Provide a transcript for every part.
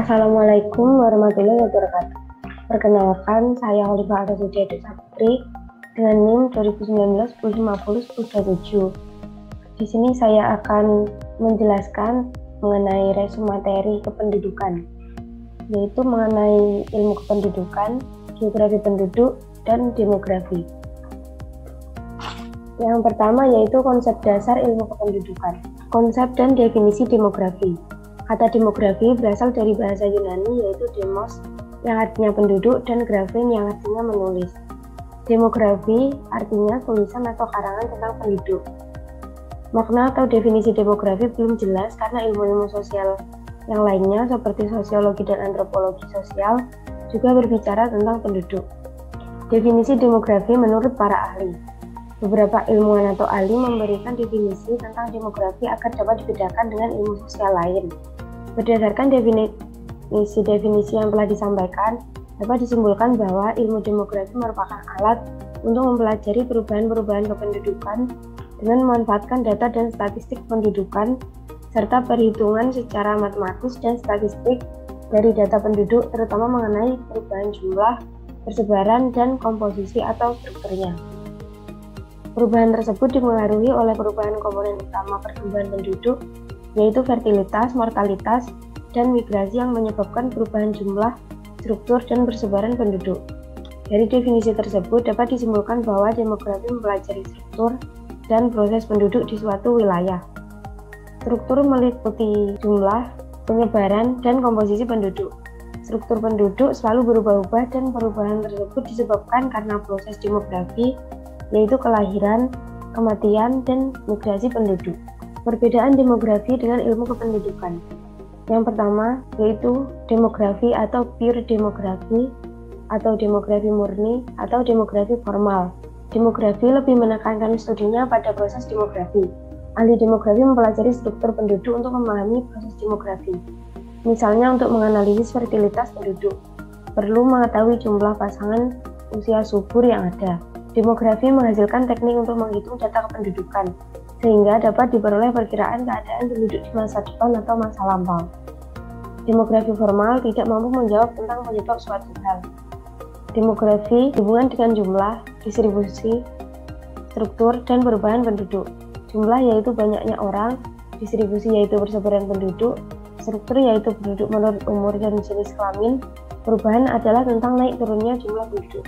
Assalamualaikum warahmatullahi wabarakatuh. Perkenalkan, saya Olivia Arasudia Saputri dengan NIM 2019-1050-1027. Di sini saya akan menjelaskan mengenai resume materi kependudukan, yaitu mengenai ilmu kependudukan, geografi penduduk, dan demografi. Yang pertama yaitu konsep dasar ilmu kependudukan, konsep dan definisi demografi. Kata demografi berasal dari bahasa Yunani yaitu demos yang artinya penduduk dan grafin yang artinya menulis. Demografi artinya tulisan atau karangan tentang penduduk. Makna atau definisi demografi belum jelas karena ilmu-ilmu sosial yang lainnya seperti sosiologi dan antropologi sosial juga berbicara tentang penduduk. Definisi demografi menurut para ahli. Beberapa ilmuwan atau ahli memberikan definisi tentang demografi agar dapat dibedakan dengan ilmu sosial lain. Berdasarkan definisi yang telah disampaikan, dapat disimpulkan bahwa ilmu demografi merupakan alat untuk mempelajari perubahan-perubahan kependudukan dengan memanfaatkan data dan statistik pendudukan, serta perhitungan secara matematis dan statistik dari data penduduk, terutama mengenai perubahan jumlah, persebaran, dan komposisi atau strukturnya. Perubahan tersebut dipengaruhi oleh perubahan komponen utama pertumbuhan penduduk, yaitu fertilitas, mortalitas, dan migrasi yang menyebabkan perubahan jumlah, struktur, dan persebaran penduduk. Dari definisi tersebut dapat disimpulkan bahwa demografi mempelajari struktur dan proses penduduk di suatu wilayah. Struktur meliputi jumlah, penyebaran, dan komposisi penduduk. Struktur penduduk selalu berubah-ubah dan perubahan tersebut disebabkan karena proses demografi, yaitu kelahiran, kematian, dan migrasi penduduk. Perbedaan demografi dengan ilmu kependudukan. Yang pertama yaitu demografi atau pure demografi atau demografi murni atau demografi formal. Demografi lebih menekankan studinya pada proses demografi. Ahli demografi mempelajari struktur penduduk untuk memahami proses demografi. Misalnya untuk menganalisis fertilitas penduduk, perlu mengetahui jumlah pasangan usia subur yang ada. Demografi menghasilkan teknik untuk menghitung data kependudukan, sehingga dapat diperoleh perkiraan keadaan penduduk di masa depan atau masa lampau. Demografi formal tidak mampu menjawab tentang penyebab suatu hal. Demografi hubungan dengan jumlah, distribusi, struktur, dan perubahan penduduk. Jumlah yaitu banyaknya orang, distribusi yaitu persebaran penduduk, struktur yaitu penduduk menurut umur dan jenis kelamin, perubahan adalah tentang naik turunnya jumlah penduduk.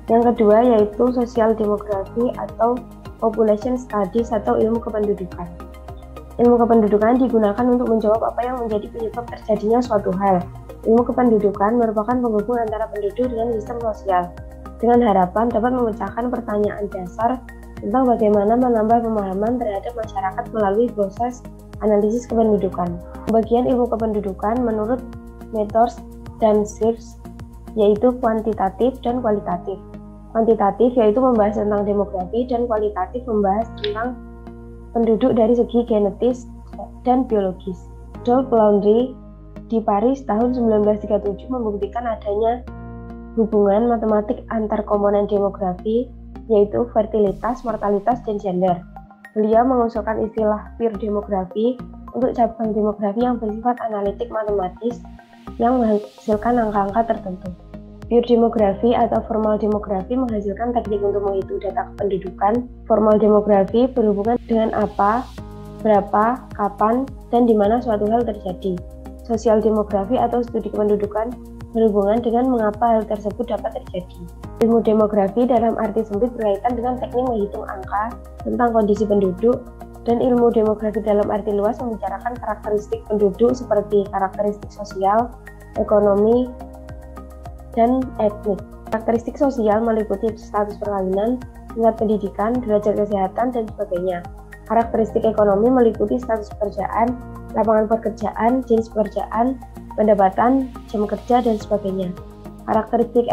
Yang kedua yaitu sosial demografi atau population studies atau ilmu kependudukan. Ilmu kependudukan digunakan untuk menjawab apa yang menjadi penyebab terjadinya suatu hal. Ilmu kependudukan merupakan penghubung antara penduduk dengan sistem sosial, dengan harapan dapat memecahkan pertanyaan dasar tentang bagaimana menambah pemahaman terhadap masyarakat melalui proses analisis kependudukan. Pembagian ilmu kependudukan menurut Metors dan Sirrs yaitu kuantitatif dan kualitatif. Kuantitatif yaitu membahas tentang demografi dan kualitatif membahas tentang penduduk dari segi genetis dan biologis. Rudolf Laundry di Paris tahun 1937 membuktikan adanya hubungan matematik antar komponen demografi yaitu fertilitas, mortalitas, dan gender. Beliau mengusulkan istilah pure demografi untuk cabang demografi yang bersifat analitik matematis yang menghasilkan angka-angka tertentu. Pure demografi atau formal demografi menghasilkan teknik untuk menghitung data kependudukan. Formal demografi berhubungan dengan apa, berapa, kapan, dan di mana suatu hal terjadi. Sosial demografi atau studi kependudukan berhubungan dengan mengapa hal tersebut dapat terjadi. Ilmu demografi dalam arti sempit berkaitan dengan teknik menghitung angka tentang kondisi penduduk, dan ilmu demografi dalam arti luas membicarakan karakteristik penduduk seperti karakteristik sosial, ekonomi, dan etnik. Karakteristik sosial meliputi status perkawinan, tingkat pendidikan, derajat kesehatan, dan sebagainya. Karakteristik ekonomi meliputi status pekerjaan, lapangan pekerjaan, jenis pekerjaan, pendapatan, jam kerja, dan sebagainya. Karakteristik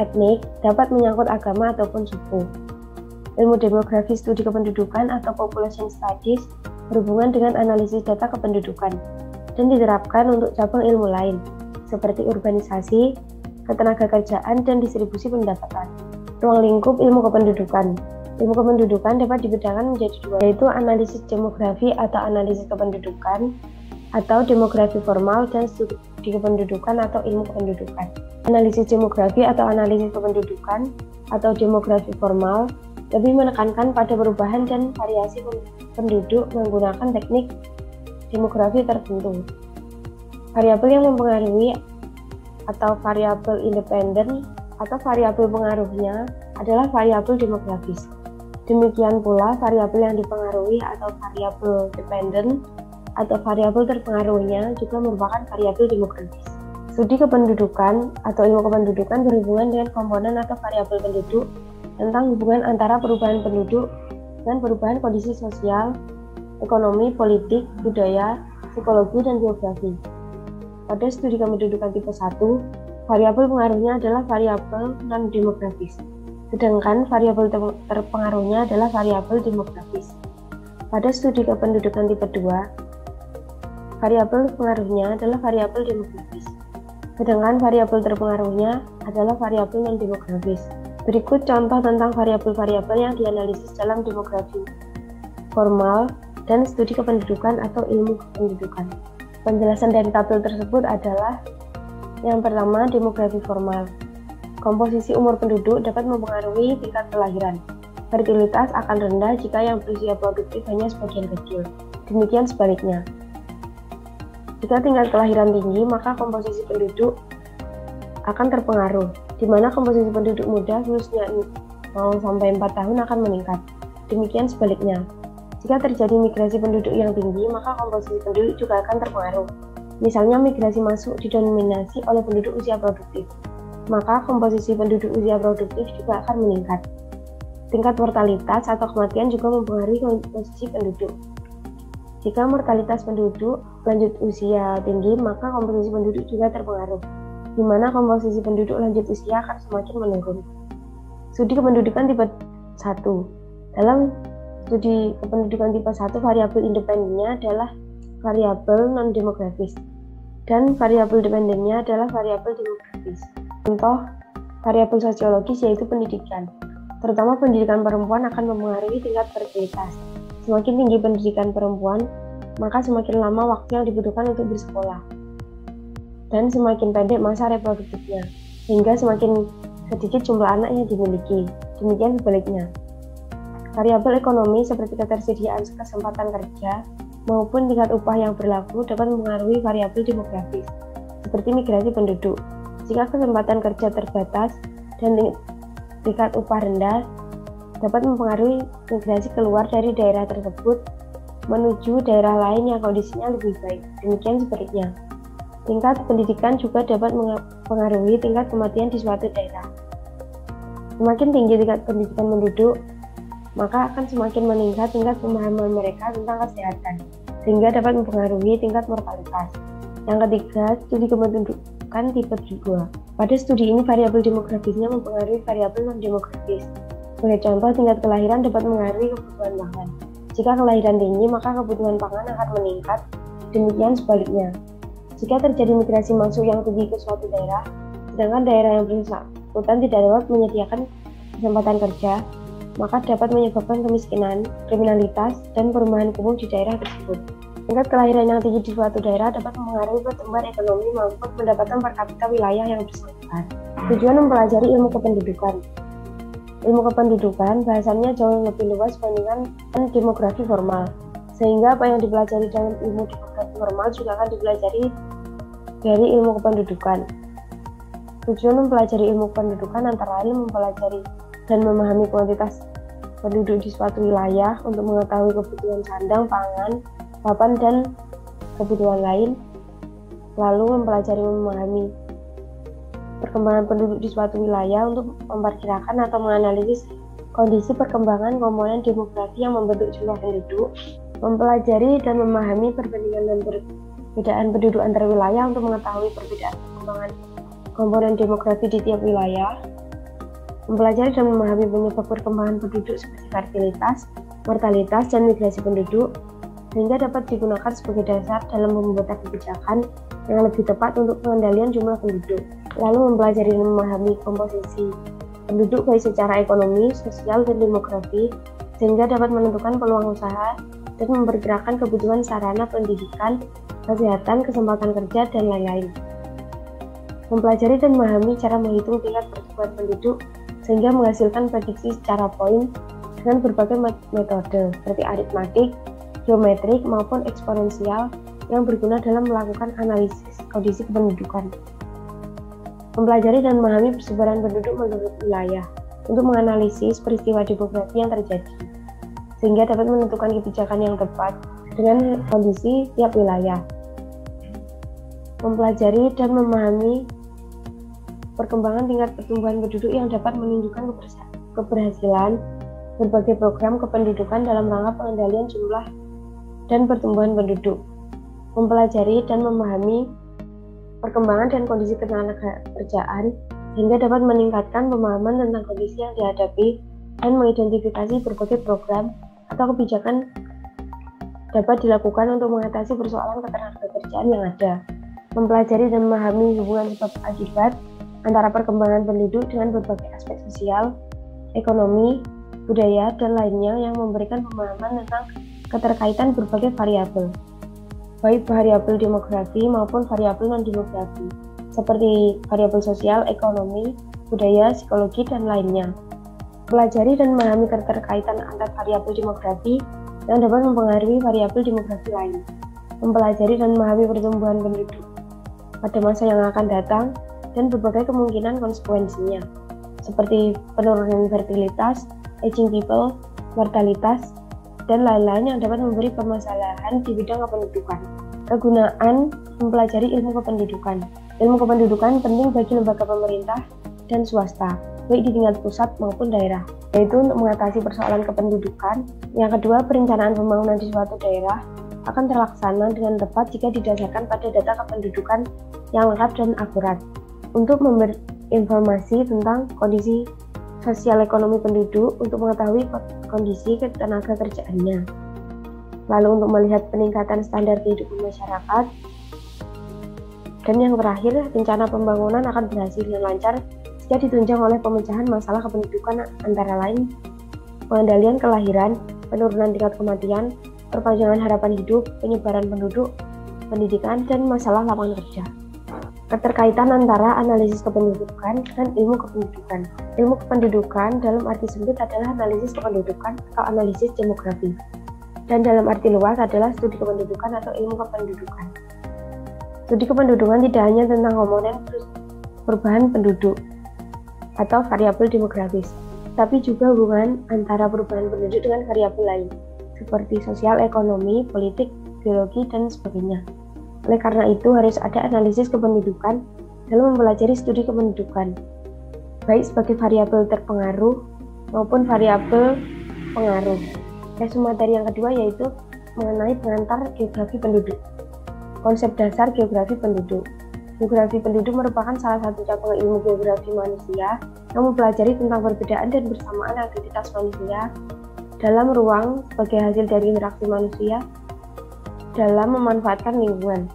etnik dapat menyangkut agama ataupun suku. Ilmu demografi studi kependudukan atau population studies berhubungan dengan analisis data kependudukan dan diterapkan untuk cabang ilmu lain seperti urbanisasi, ketenagakerjaan, dan distribusi pendapatan. Ruang lingkup ilmu kependudukan. Ilmu kependudukan dapat dibedakan menjadi dua, yaitu analisis demografi atau analisis kependudukan, atau demografi formal dan studi studi kependudukan atau ilmu kependudukan. Analisis demografi atau analisis kependudukan atau demografi formal lebih menekankan pada perubahan dan variasi penduduk menggunakan teknik demografi tertentu. Variabel yang mempengaruhi atau variabel independen atau variabel pengaruhnya adalah variabel demografis. Demikian pula variabel yang dipengaruhi atau variabel dependen atau variabel terpengaruhnya juga merupakan variabel demografis. Studi kependudukan atau ilmu kependudukan berhubungan dengan komponen atau variabel penduduk tentang hubungan antara perubahan penduduk dan perubahan kondisi sosial, ekonomi, politik, budaya, psikologi, dan geografi. Pada studi kependudukan tipe 1, variabel pengaruhnya adalah variabel non-demografis, sedangkan variabel terpengaruhnya adalah variabel demografis. Pada studi kependudukan tipe 2, variabel pengaruhnya adalah variabel demografis, sedangkan variabel terpengaruhnya adalah variabel non-demografis. Berikut contoh tentang variabel-variabel yang dianalisis dalam demografi formal dan studi kependudukan atau ilmu kependudukan. Penjelasan dari tabel tersebut adalah: yang pertama, demografi formal. Komposisi umur penduduk dapat mempengaruhi tingkat kelahiran. Fertilitas akan rendah jika yang berusia produktif hanya sebagian kecil. Demikian sebaliknya. Jika tingkat kelahiran tinggi, maka komposisi penduduk akan terpengaruh, di mana komposisi penduduk muda khususnya 0 sampai 4 tahun akan meningkat. Demikian sebaliknya. Jika terjadi migrasi penduduk yang tinggi, maka komposisi penduduk juga akan terpengaruh. Misalnya migrasi masuk didominasi oleh penduduk usia produktif, maka komposisi penduduk usia produktif juga akan meningkat. Tingkat mortalitas atau kematian juga mempengaruhi komposisi penduduk. Jika mortalitas penduduk lanjut usia tinggi, maka komposisi penduduk juga terpengaruh, di mana komposisi penduduk lanjut usia akan semakin menurun. Studi kependudukan tipe 1. Dalam studi kependudukan tipe 1, variabel independennya adalah variabel non-demografis, dan variabel dependennya adalah variabel demografis. Contoh variabel sosiologis yaitu pendidikan. Terutama pendidikan perempuan akan mempengaruhi tingkat fertilitas. Semakin tinggi pendidikan perempuan, maka semakin lama waktu yang dibutuhkan untuk bersekolah, dan semakin pendek masa reproduktifnya, hingga semakin sedikit jumlah anak yang dimiliki. Demikian sebaliknya. Variabel ekonomi seperti ketersediaan kesempatan kerja maupun tingkat upah yang berlaku dapat mempengaruhi variabel demografis, seperti migrasi penduduk. Jika kesempatan kerja terbatas dan tingkat upah rendah, dapat mempengaruhi migrasi keluar dari daerah tersebut menuju daerah lain yang kondisinya lebih baik. Demikian sebaliknya. Tingkat pendidikan juga dapat mempengaruhi tingkat kematian di suatu daerah. Semakin tinggi tingkat pendidikan penduduk, maka akan semakin meningkat tingkat pemahaman mereka tentang kesehatan, sehingga dapat mempengaruhi tingkat mortalitas. Yang ketiga, studi kependudukan tipe 2. Pada studi ini, variabel demografisnya mempengaruhi variabel non-demografis. Sebagai contoh, tingkat kelahiran dapat mengaruhi kebutuhan pangan. Jika kelahiran tinggi, maka kebutuhan pangan akan meningkat. Demikian sebaliknya. Jika terjadi migrasi masuk yang tinggi ke suatu daerah, sedangkan daerah yang bersangkutan tidak dapat menyediakan kesempatan kerja, maka dapat menyebabkan kemiskinan, kriminalitas, dan perubahan kumuh di daerah tersebut. Tingkat kelahiran yang tinggi di suatu daerah dapat mempengaruhi pertumbuhan ekonomi maupun pendapatan per kapita wilayah yang bersangkutan. Tujuan mempelajari ilmu kependudukan. Ilmu kependudukan bahasannya jauh lebih luas dibandingkan demografi formal, sehingga apa yang dipelajari dalam ilmu demografi formal juga akan dipelajari dari ilmu kependudukan. Tujuan mempelajari ilmu kependudukan antara lain mempelajari dan memahami kuantitas penduduk di suatu wilayah untuk mengetahui kebutuhan sandang, pangan, papan, dan kebutuhan lain, lalu mempelajari memahami perkembangan penduduk di suatu wilayah untuk memperkirakan atau menganalisis kondisi perkembangan komponen demografi yang membentuk jumlah penduduk, mempelajari dan memahami perbandingan dan perbedaan penduduk antar wilayah untuk mengetahui perbedaan perkembangan komponen demografi di tiap wilayah, mempelajari dan memahami penyebab perkembangan penduduk seperti fertilitas, mortalitas, dan migrasi penduduk, sehingga dapat digunakan sebagai dasar dalam membuat kebijakan yang lebih tepat untuk pengendalian jumlah penduduk. Lalu mempelajari dan memahami komposisi penduduk baik secara ekonomi, sosial, dan demografi, sehingga dapat menentukan peluang usaha dan memperkirakan kebutuhan sarana pendidikan, kesehatan, kesempatan kerja, dan lain-lain. Mempelajari dan memahami cara menghitung tingkat pertumbuhan penduduk sehingga menghasilkan prediksi secara poin dengan berbagai metode seperti aritmatik, geometrik maupun eksponensial yang berguna dalam melakukan analisis kondisi kependudukan. Mempelajari dan memahami persebaran penduduk menurut wilayah untuk menganalisis peristiwa demografi yang terjadi, sehingga dapat menentukan kebijakan yang tepat dengan kondisi tiap wilayah. Mempelajari dan memahami perkembangan tingkat pertumbuhan penduduk yang dapat menunjukkan keberhasilan berbagai program kependudukan dalam rangka pengendalian jumlah dan pertumbuhan penduduk. Mempelajari dan memahami perkembangan dan kondisi ketenagakerjaan sehingga dapat meningkatkan pemahaman tentang kondisi yang dihadapi dan mengidentifikasi berbagai program atau kebijakan dapat dilakukan untuk mengatasi persoalan ketenagakerjaan yang ada. Mempelajari dan memahami hubungan sebab akibat antara perkembangan penduduk dengan berbagai aspek sosial, ekonomi, budaya, dan lainnya yang memberikan pemahaman tentang keterkaitan berbagai variabel, baik variabel demografi maupun variabel non-demografi, seperti variabel sosial, ekonomi, budaya, psikologi, dan lainnya. Pelajari dan memahami keterkaitan antar variabel demografi yang dapat mempengaruhi variabel demografi lain. Mempelajari dan memahami pertumbuhan penduduk pada masa yang akan datang dan berbagai kemungkinan konsekuensinya, seperti penurunan fertilitas, aging people, mortalitas, dan lain-lain yang dapat memberi permasalahan di bidang kependudukan. Kegunaan mempelajari ilmu kependudukan. Ilmu kependudukan penting bagi lembaga pemerintah dan swasta, baik di tingkat pusat maupun daerah, yaitu untuk mengatasi persoalan kependudukan. Yang kedua, perencanaan pembangunan di suatu daerah akan terlaksana dengan tepat jika didasarkan pada data kependudukan yang lengkap dan akurat. Untuk memberi informasi tentang kondisi sosial ekonomi penduduk untuk mengetahui kondisi ketenaga kerjaannya. Lalu untuk melihat peningkatan standar kehidupan masyarakat. Dan yang terakhir, rencana pembangunan akan berhasil dengan lancar jika ditunjang oleh pemecahan masalah kependudukan antara lain pengendalian kelahiran, penurunan tingkat kematian, perpanjangan harapan hidup, penyebaran penduduk, pendidikan, dan masalah lapangan kerja. Keterkaitan antara analisis kependudukan dan ilmu kependudukan. Ilmu kependudukan dalam arti sempit adalah analisis kependudukan atau analisis demografi, dan dalam arti luas adalah studi kependudukan atau ilmu kependudukan. Studi kependudukan tidak hanya tentang komponen perubahan penduduk atau variabel demografis, tapi juga hubungan antara perubahan penduduk dengan variabel lain, seperti sosial, ekonomi, politik, biologi, dan sebagainya. Oleh karena itu, harus ada analisis kependudukan dalam mempelajari studi kependudukan, baik sebagai variabel terpengaruh maupun variabel pengaruh. Resume materi yang kedua yaitu mengenai pengantar geografi penduduk. Konsep dasar geografi penduduk. Geografi penduduk merupakan salah satu cabang ilmu geografi manusia yang mempelajari tentang perbedaan dan bersamaan aktivitas manusia dalam ruang sebagai hasil dari interaksi manusia dalam memanfaatkan lingkungan.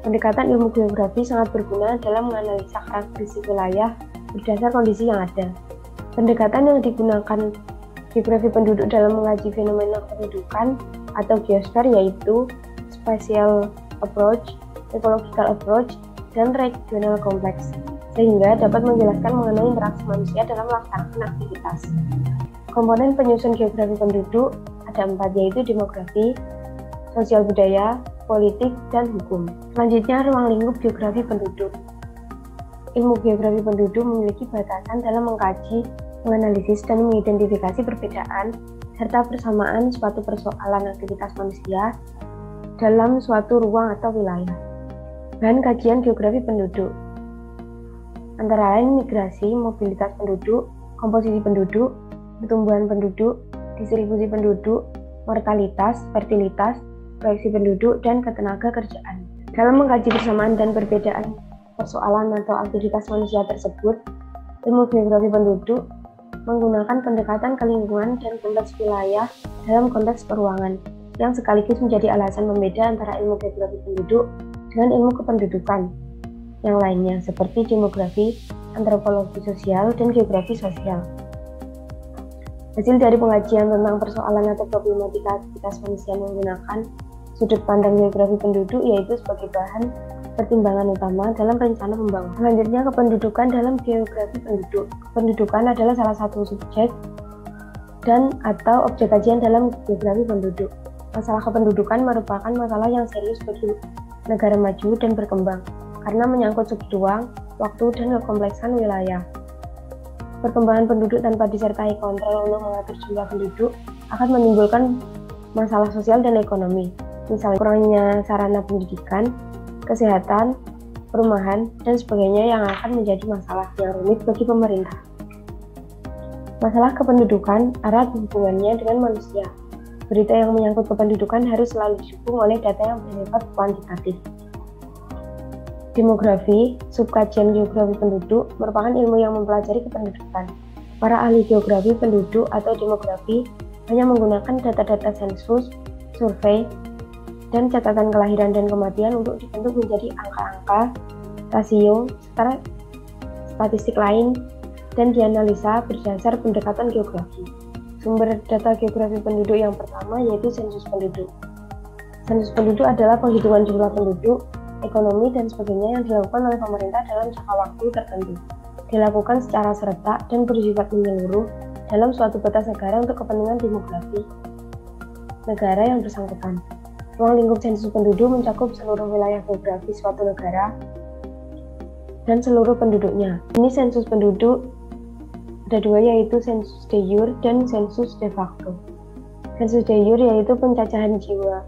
Pendekatan ilmu geografi sangat berguna dalam menganalisa karakteristik wilayah berdasar kondisi yang ada. Pendekatan yang digunakan geografi penduduk dalam mengaji fenomena kependudukan atau geosfer yaitu spatial approach, ecological approach, dan regional complex, sehingga dapat menjelaskan mengenai interaksi manusia dalam melaksanakan aktivitas. Komponen penyusun geografi penduduk ada 4, yaitu demografi, sosial budaya, politik, dan hukum. Selanjutnya, ruang lingkup geografi penduduk. Ilmu geografi penduduk memiliki batasan dalam mengkaji, menganalisis, dan mengidentifikasi perbedaan serta persamaan suatu persoalan aktivitas manusia dalam suatu ruang atau wilayah. Bahan kajian geografi penduduk antara lain migrasi, mobilitas penduduk, komposisi penduduk, pertumbuhan penduduk, distribusi penduduk, mortalitas, fertilitas, proyeksi penduduk, dan ketenaga kerjaan. Dalam mengkaji persamaan dan perbedaan persoalan atau aktivitas manusia tersebut, ilmu geografi penduduk menggunakan pendekatan ke lingkungan dan konteks wilayah dalam konteks peruangan, yang sekaligus menjadi alasan pembeda antara ilmu geografi penduduk dengan ilmu kependudukan yang lainnya, seperti demografi, antropologi sosial, dan geografi sosial. Hasil dari pengajian tentang persoalan atau problematika aktivitas manusia menggunakan sudut pandang geografi penduduk yaitu sebagai bahan pertimbangan utama dalam rencana pembangunan. Selanjutnya, kependudukan dalam geografi penduduk. Kependudukan adalah salah satu subjek dan atau objek kajian dalam geografi penduduk. Masalah kependudukan merupakan masalah yang serius bagi negara maju dan berkembang karena menyangkut segi ruang, waktu, dan kekompleksan wilayah. Perkembangan penduduk tanpa disertai kontrol untuk mengatur jumlah penduduk akan menimbulkan masalah sosial dan ekonomi, misalnya kurangnya sarana pendidikan, kesehatan, perumahan, dan sebagainya yang akan menjadi masalah yang rumit bagi pemerintah. Masalah kependudukan erat hubungannya dengan manusia. Berita yang menyangkut kependudukan harus selalu didukung oleh data yang bersifat kuantitatif. Demografi, subkajian geografi penduduk, merupakan ilmu yang mempelajari kependudukan. Para ahli geografi penduduk atau demografi hanya menggunakan data-data sensus, survei, dan catatan kelahiran dan kematian untuk dibentuk menjadi angka-angka, rasio, serta statistik lain, dan dianalisa berdasar pendekatan geografi. Sumber data geografi penduduk yang pertama yaitu sensus penduduk. Sensus penduduk adalah penghitungan jumlah penduduk, ekonomi, dan sebagainya yang dilakukan oleh pemerintah dalam jangka waktu tertentu. Dilakukan secara serentak dan bersifat menyeluruh dalam suatu batas negara untuk kepentingan demografi negara yang bersangkutan. Ruang lingkup sensus penduduk mencakup seluruh wilayah geografi suatu negara dan seluruh penduduknya. Ini sensus penduduk ada dua, yaitu sensus de jure dan sensus de facto. Sensus de jure yaitu pencacahan jiwa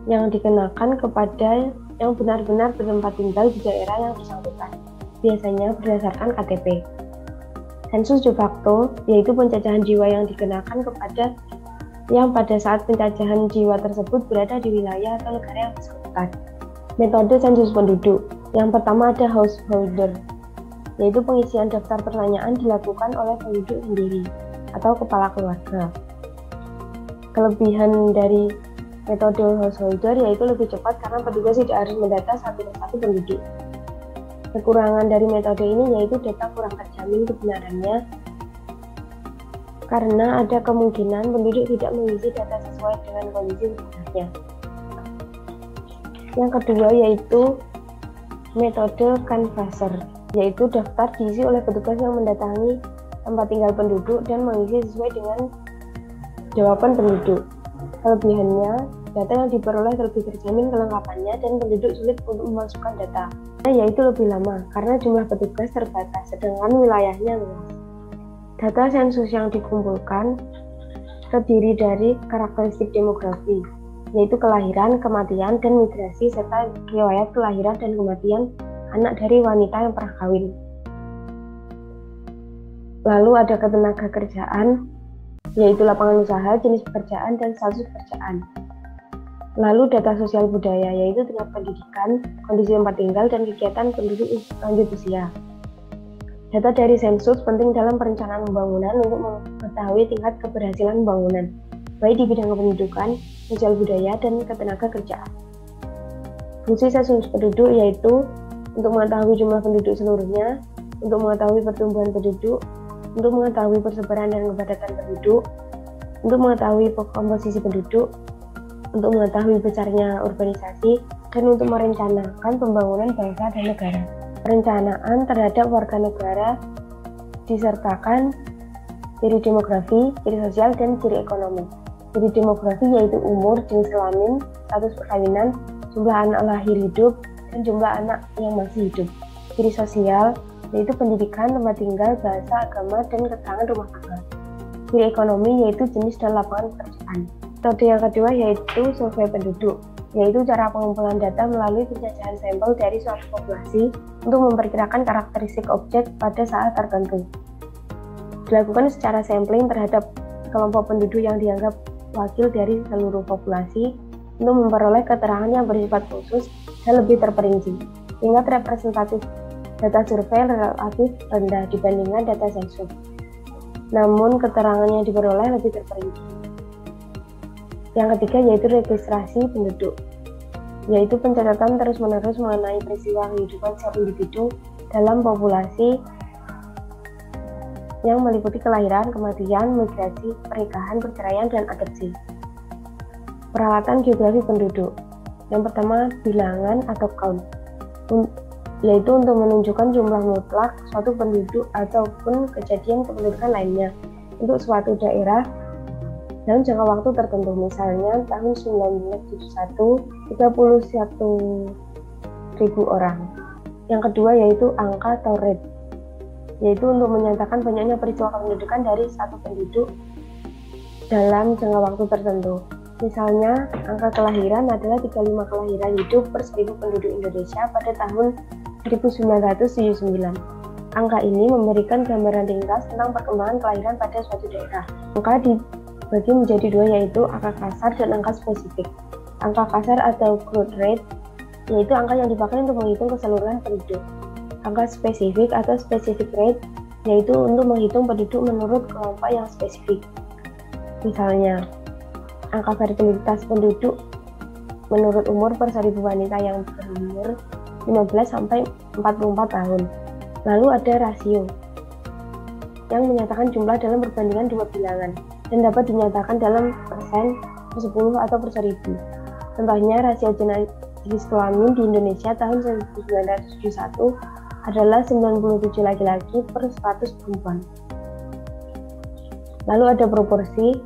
yang dikenakan kepada yang benar-benar bertempat tinggal di daerah yang bersangkutan, biasanya berdasarkan KTP. Sensus de facto yaitu pencacahan jiwa yang dikenakan kepada yang pada saat pencacahan jiwa tersebut berada di wilayah atau negara yang bersangkutan. Metode sensus penduduk. Yang pertama ada householder, yaitu pengisian daftar pertanyaan dilakukan oleh penduduk sendiri atau kepala keluarga. Kelebihan dari metode householder yaitu lebih cepat karena petugas tidak harus mendata satu persatu penduduk. Kekurangan dari metode ini yaitu data kurang terjamin kebenarannya karena ada kemungkinan penduduk tidak mengisi data sesuai dengan kondisi sebenarnya. Yang kedua yaitu metode canvasser, yaitu daftar diisi oleh petugas yang mendatangi tempat tinggal penduduk dan mengisi sesuai dengan jawaban penduduk. Kelebihannya, data yang diperoleh lebih terjamin kelengkapannya dan penduduk sulit untuk memasukkan data, yaitu lebih lama karena jumlah petugas terbatas sedangkan wilayahnya luas. Data sensus yang dikumpulkan terdiri dari karakteristik demografi, yaitu kelahiran, kematian, dan migrasi serta riwayat kelahiran dan kematian anak dari wanita yang pernah kawin. Lalu ada ketenaga kerjaan, yaitu lapangan usaha, jenis pekerjaan, dan status pekerjaan. Lalu data sosial budaya, yaitu tingkat pendidikan, kondisi tempat tinggal, dan kegiatan penduduk lanjut usia. Data dari sensus penting dalam perencanaan pembangunan untuk mengetahui tingkat keberhasilan pembangunan, baik di bidang kependudukan, sosial budaya, dan ketenaga kerjaan. Fungsi sensus penduduk yaitu untuk mengetahui jumlah penduduk seluruhnya, untuk mengetahui pertumbuhan penduduk, untuk mengetahui persebaran dan kepadatan penduduk, untuk mengetahui komposisi penduduk, untuk mengetahui besarnya urbanisasi, dan untuk merencanakan pembangunan bangsa dan negara. Perencanaan terhadap warga negara disertakan ciri demografi, ciri sosial, dan ciri ekonomi. Ciri demografi yaitu umur, jenis kelamin, status perkawinan, jumlah anak lahir hidup, dan jumlah anak yang masih hidup. Ciri sosial yaitu pendidikan, tempat tinggal, bahasa, agama, dan keterangan rumah tangga. Ciri ekonomi yaitu jenis dan lapangan pekerjaan. Metode yang kedua yaitu survei penduduk, yaitu cara pengumpulan data melalui penjajahan sampel dari suatu populasi untuk memperkirakan karakteristik objek pada saat tertentu. Dilakukan secara sampling terhadap kelompok penduduk yang dianggap wakil dari seluruh populasi untuk memperoleh keterangan yang bersifat khusus dan lebih terperinci. Tingkat representatif data survei relatif rendah dibandingkan data sensus, namun keterangan yang diperoleh lebih terperinci. Yang ketiga yaitu registrasi penduduk, yaitu pencatatan terus-menerus mengenai peristiwa kehidupan setiap individu dalam populasi yang meliputi kelahiran, kematian, migrasi, pernikahan, perceraian, dan adopsi. Peralatan geografi penduduk. Yang pertama, bilangan atau count. yaitu untuk menunjukkan jumlah mutlak suatu penduduk ataupun kejadian kependudukan lainnya untuk suatu daerah dalam jangka waktu tertentu. Misalnya tahun 1971 31.000 orang. Yang kedua yaitu angka atau rate, yaitu untuk menyatakan banyaknya peristiwa kependudukan dari satu penduduk dalam jangka waktu tertentu. Misalnya, angka kelahiran adalah 35 kelahiran hidup per 1000 penduduk Indonesia pada tahun 1979. Angka ini memberikan gambaran ringkas tentang perkembangan kelahiran pada suatu daerah. Angka dibagi menjadi dua, yaitu angka kasar dan angka spesifik. Angka kasar atau growth rate, yaitu angka yang dipakai untuk menghitung keseluruhan penduduk. Angka spesifik atau specific rate, yaitu untuk menghitung penduduk menurut kelompok yang spesifik. Misalnya, angka fertilitas penduduk menurut umur per 1000 wanita yang berumur 15 sampai 44 tahun. Lalu ada rasio yang menyatakan jumlah dalam perbandingan dua bilangan dan dapat dinyatakan dalam persen, per 10 atau per 1000. Contohnya, rasio jenis kelamin di Indonesia tahun 1971 adalah 97 laki-laki per 100 perempuan. Lalu ada proporsi,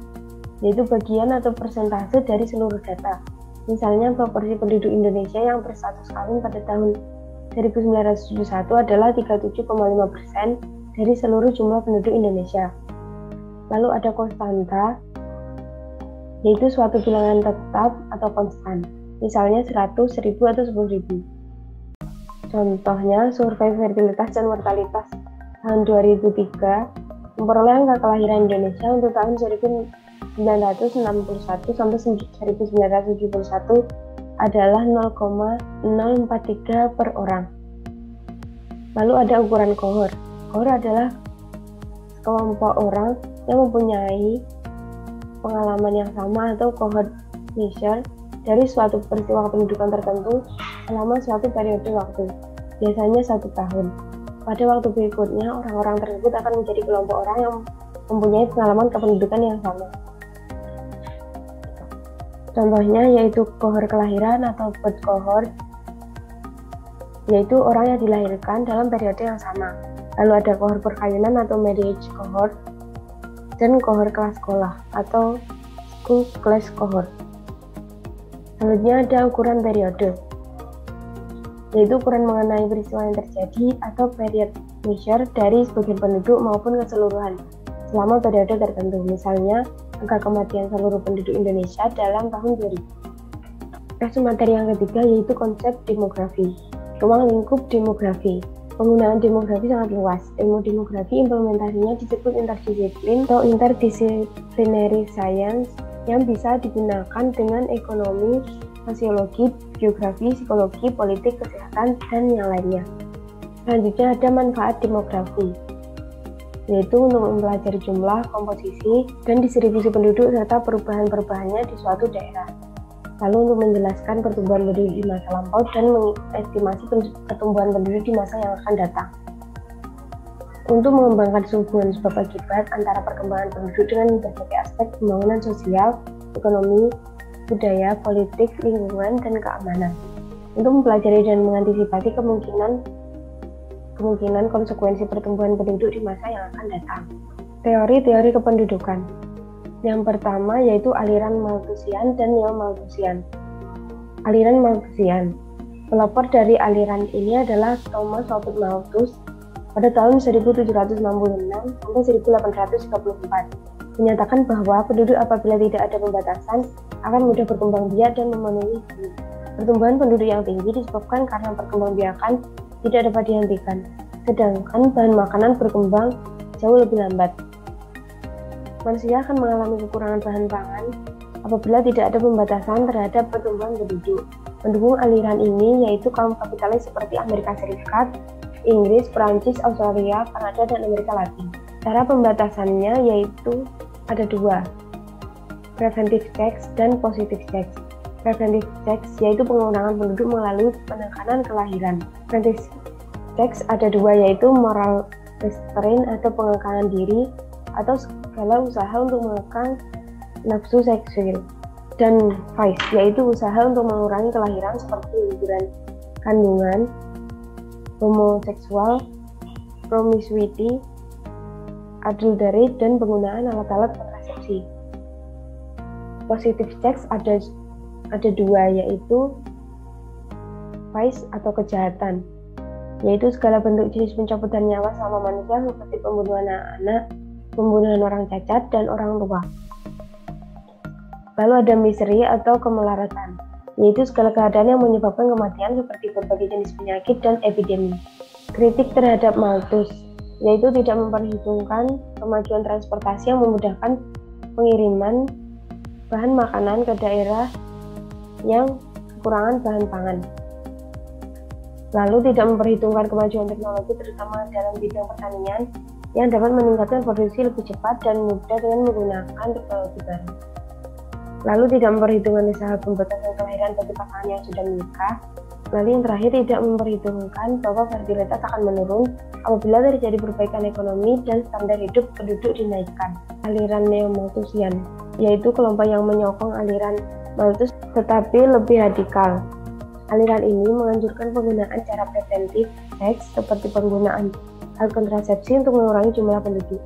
yaitu bagian atau persentase dari seluruh data. Misalnya, proporsi penduduk Indonesia yang berstatus kawin pada tahun 1971 adalah 37,5% dari seluruh jumlah penduduk Indonesia. Lalu ada konstanta, yaitu suatu bilangan tetap atau konstan. Misalnya 100, 1000, atau 10.000. Contohnya, survei fertilitas dan mortalitas tahun 2003 memperoleh angka kelahiran Indonesia untuk tahun 1961 sampai 1971 adalah 0,043 per orang. Lalu ada ukuran kohort. Kohort adalah kelompok orang yang mempunyai pengalaman yang sama atau cohort measure dari suatu peristiwa kependudukan tertentu selama suatu periode waktu, biasanya 1 tahun. Pada waktu berikutnya, orang-orang tersebut akan menjadi kelompok orang yang mempunyai pengalaman kependudukan yang sama. Contohnya yaitu kohort kelahiran atau birth cohort, yaitu orang yang dilahirkan dalam periode yang sama. Lalu ada kohort perkawinan atau marriage cohort, dan kohort kelas sekolah atau school class cohort. Selanjutnya ada ukuran periode, yaitu ukuran mengenai peristiwa yang terjadi atau period measure dari sebagian penduduk maupun keseluruhan selama periode tertentu. Misalnya, angka kematian seluruh penduduk Indonesia dalam tahun 2000. Kasus materi yang ketiga yaitu konsep demografi, ruang lingkup demografi. Penggunaan demografi sangat luas. Ilmu demografi implementasinya disebut interdisiplin atau interdisciplinary science yang bisa digunakan dengan ekonomi, sosiologi, geografi, psikologi, politik, kesehatan, dan yang lainnya. Selanjutnya ada manfaat demografi, yaitu untuk mempelajari jumlah, komposisi, dan distribusi penduduk serta perubahan-perubahannya di suatu daerah. Lalu untuk menjelaskan pertumbuhan penduduk di masa lampau dan mengestimasi pertumbuhan penduduk di masa yang akan datang. Untuk mengembangkan hubungan sebab akibat antara perkembangan penduduk dengan berbagai aspek pembangunan sosial, ekonomi, budaya, politik, lingkungan, dan keamanan. Untuk mempelajari dan mengantisipasi kemungkinan konsekuensi pertumbuhan penduduk di masa yang akan datang. Teori-teori kependudukan. Yang pertama yaitu aliran Malthusian dan Neo-Malthusian. Aliran Malthusian. Pelopor dari aliran ini adalah Thomas Robert Malthus pada tahun 1766 sampai 1834. Menyatakan bahwa penduduk apabila tidak ada pembatasan akan mudah berkembang biak dan memenuhi bumi. Pertumbuhan penduduk yang tinggi disebabkan karena perkembangbiakan tidak dapat dihentikan, sedangkan bahan makanan berkembang jauh lebih lambat. Manusia akan mengalami kekurangan bahan pangan apabila tidak ada pembatasan terhadap pertumbuhan penduduk. Pendukung aliran ini yaitu kaum kapitalis seperti Amerika Serikat, Inggris, Perancis, Australia, Kanada, dan Amerika Latin. Cara pembatasannya yaitu ada dua, preventive tax dan positive tax. Preventive tax yaitu pengurangan penduduk melalui penekanan kelahiran. Preventive tax ada dua, yaitu moral restraint atau pengekangan diri atau segala usaha untuk mengekang nafsu seksual, dan vice yaitu usaha untuk mengurangi kelahiran seperti liburan kandungan, homoseksual, promiscuity, adultery, dan penggunaan alat-alat kontrasepsi. Positive sex ada dua, yaitu vice atau kejahatan, yaitu segala bentuk jenis pencabutan nyawa sama manusia seperti pembunuhan anak, pembunuhan orang cacat, dan orang tua. Lalu ada misery atau kemelaratan, yaitu segala keadaan yang menyebabkan kematian seperti berbagai jenis penyakit dan epidemi. Kritik terhadap Malthus, yaitu tidak memperhitungkan kemajuan transportasi yang memudahkan pengiriman bahan makanan ke daerah yang kekurangan bahan pangan. Lalu tidak memperhitungkan kemajuan teknologi terutama dalam bidang pertanian yang dapat meningkatkan produksi lebih cepat dan mudah dengan menggunakan teknologi baru. Lalu tidak memperhitungkan usaha pembatasan kelahiran bagi pasangan yang sudah menikah. Lalu yang terakhir tidak memperhitungkan bahwa fertilitas akan menurun apabila terjadi perbaikan ekonomi dan standar hidup penduduk dinaikkan. Aliran neo-Malthusian, yaitu kelompok yang menyokong aliran Malthus tetapi lebih radikal. Aliran ini menganjurkan penggunaan cara preventif seks seperti penggunaan alat kontrasepsi untuk mengurangi jumlah penduduk.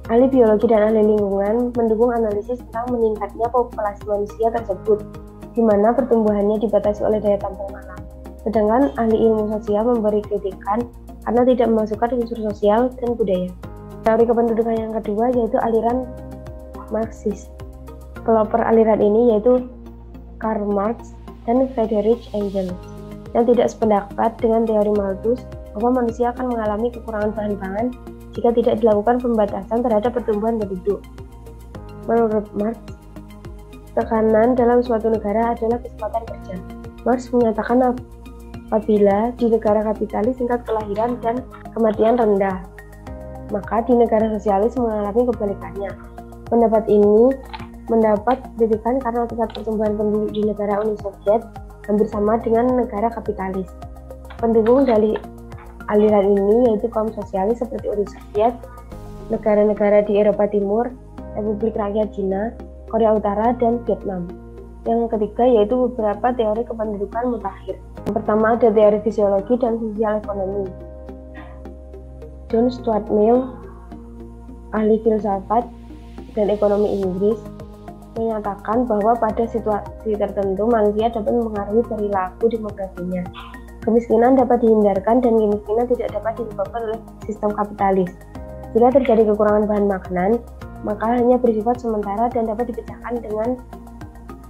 Ahli biologi dan ahli lingkungan mendukung analisis tentang meningkatnya populasi manusia tersebut, di mana pertumbuhannya dibatasi oleh daya tampung alam. Sedangkan ahli ilmu sosial memberi kritikan karena tidak memasukkan unsur sosial dan budaya. Teori kependudukan yang kedua yaitu aliran Marxis. Pelopor aliran ini yaitu Karl Marx dan Friedrich Engels, yang tidak sependapat dengan teori Malthus bahwa manusia akan mengalami kekurangan bahan pangan jika tidak dilakukan pembatasan terhadap pertumbuhan penduduk. Menurut Marx, tekanan dalam suatu negara adalah kesempatan kerja. Marx menyatakan apabila di negara kapitalis tingkat kelahiran dan kematian rendah, maka di negara sosialis mengalami kebalikannya. Pendapat ini mendapat kritikan karena tingkat pertumbuhan penduduk di negara Uni Soviet hampir sama dengan negara kapitalis. Pendukung dari aliran ini yaitu kaum sosialis seperti Uni Soviet, negara-negara di Eropa Timur, Republik Rakyat Cina, Korea Utara, dan Vietnam. Yang ketiga yaitu beberapa teori kependudukan mutakhir. Yang pertama ada teori fisiologi dan sosial ekonomi. John Stuart Mill, ahli filsafat dan ekonomi Inggris, menyatakan bahwa pada situasi tertentu manusia dapat mempengaruhi perilaku demografinya. Kemiskinan dapat dihindarkan dan kemiskinan tidak dapat disebabkan oleh sistem kapitalis. Jika terjadi kekurangan bahan makanan, maka hanya bersifat sementara dan dapat dipecahkan dengan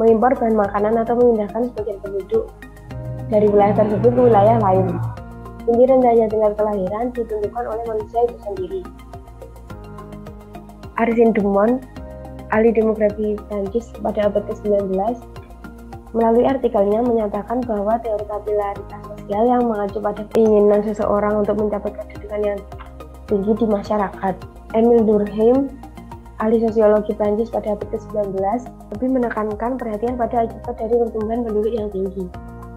mengimpor bahan makanan atau memindahkan sebagian penduduk dari wilayah tersebut ke wilayah lain. Inti rendahnya tingkat kelahiran ditentukan oleh manusia itu sendiri. Arsène Dumont, ahli demografi Prancis pada abad ke-19, melalui artikelnya menyatakan bahwa teori kapilaritas sosial yang mengacu pada keinginan seseorang untuk mencapai kedudukan yang tinggi di masyarakat. Émile Durkheim, ahli sosiologi Prancis pada abad ke-19, lebih menekankan perhatian pada akibat dari pertumbuhan penduduk yang tinggi.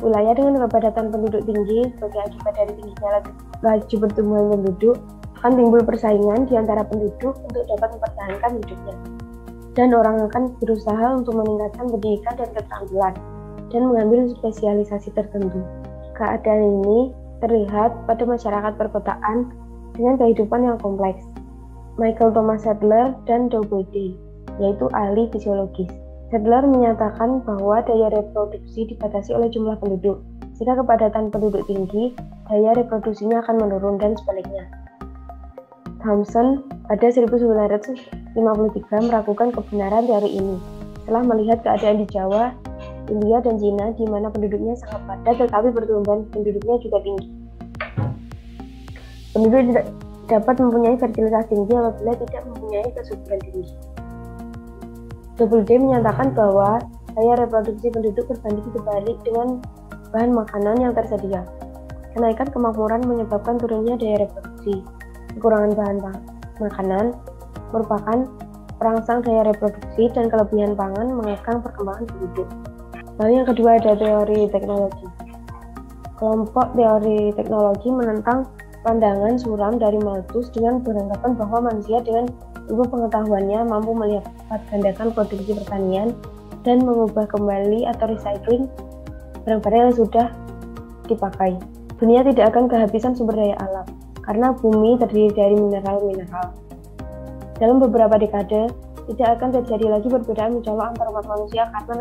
Wilayah dengan kepadatan penduduk tinggi sebagai akibat dari tingginya laju pertumbuhan penduduk akan timbul persaingan di antara penduduk untuk dapat mempertahankan hidupnya. Dan orang akan berusaha untuk meningkatkan pendidikan dan keterampilan dan mengambil spesialisasi tertentu. Keadaan ini terlihat pada masyarakat perkotaan dengan kehidupan yang kompleks. Michael Thomas Sadler dan Dobody, yaitu ahli fisiologis. Sadler menyatakan bahwa daya reproduksi dibatasi oleh jumlah penduduk. Jika kepadatan penduduk tinggi, daya reproduksinya akan menurun dan sebaliknya. Thomson pada 1953 meragukan kebenaran teori ini setelah melihat keadaan di Jawa, India, dan Cina di mana penduduknya sangat padat tetapi pertumbuhan penduduknya juga tinggi. Penduduk tidak dapat mempunyai fertilitas tinggi apabila tidak mempunyai kesuburan tinggi. Doubleday menyatakan bahwa daya reproduksi penduduk berbanding terbalik dengan bahan makanan yang tersedia. Kenaikan kemakmuran menyebabkan turunnya daya reproduksi. Kekurangan bahan makanan merupakan perangsang daya reproduksi dan kelebihan pangan mengekang perkembangan penduduk. Lalu yang kedua ada teori teknologi. Kelompok teori teknologi menentang pandangan suram dari Malthus dengan beranggapan bahwa manusia dengan ilmu pengetahuannya mampu melipat gandakan produksi pertanian dan mengubah kembali atau recycling barang-barang yang sudah dipakai. Dunia tidak akan kehabisan sumber daya alam, karena bumi terdiri dari mineral-mineral. Dalam beberapa dekade, tidak akan terjadi lagi perbedaan mencolok antar umat manusia karena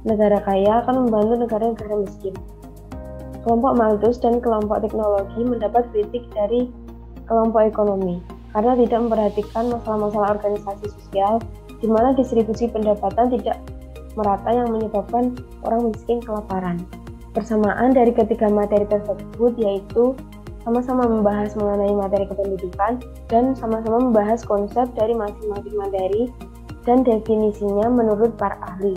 negara kaya akan membantu negara-negara miskin. Kelompok Malthus dan kelompok teknologi mendapat kritik dari kelompok ekonomi karena tidak memperhatikan masalah-masalah organisasi sosial di mana distribusi pendapatan tidak merata yang menyebabkan orang miskin kelaparan. Persamaan dari ketiga materi tersebut yaitu sama-sama membahas mengenai materi kependudukan dan sama-sama membahas konsep dari masing-masing materi dan definisinya menurut para ahli.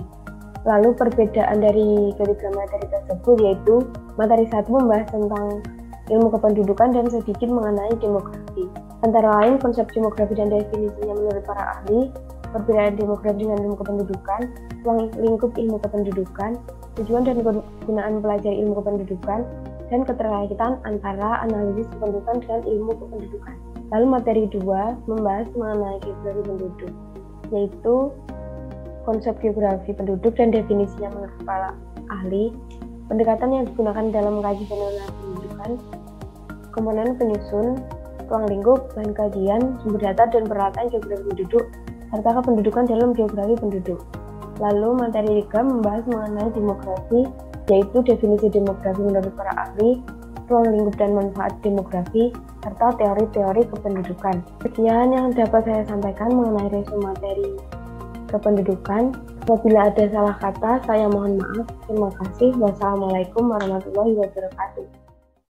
Lalu perbedaan dari ketiga materi tersebut yaitu materi 1 membahas tentang ilmu kependudukan dan sedikit mengenai demografi. Antara lain konsep demografi dan definisinya menurut para ahli, perbedaan demografi dengan ilmu kependudukan, ruang lingkup ilmu kependudukan, tujuan dan kegunaan mempelajari ilmu kependudukan, dan keterkaitan antara analisis kependudukan dengan ilmu kependudukan. Lalu materi 2 membahas mengenai geografi penduduk, yaitu konsep geografi penduduk dan definisinya menurut para ahli, pendekatan yang digunakan dalam mengkaji fenomena pendudukan, komponen penyusun, ruang lingkup, bahan kajian, sumber data dan peralatan geografi penduduk, serta kependudukan dalam geografi penduduk. Lalu materi 3 membahas mengenai demografi, yaitu definisi demografi menurut para ahli, ruang lingkup dan manfaat demografi, serta teori-teori kependudukan. Sekian yang dapat saya sampaikan mengenai resume materi kependudukan. Apabila ada salah kata, saya mohon maaf. Terima kasih. Wassalamualaikum warahmatullahi wabarakatuh.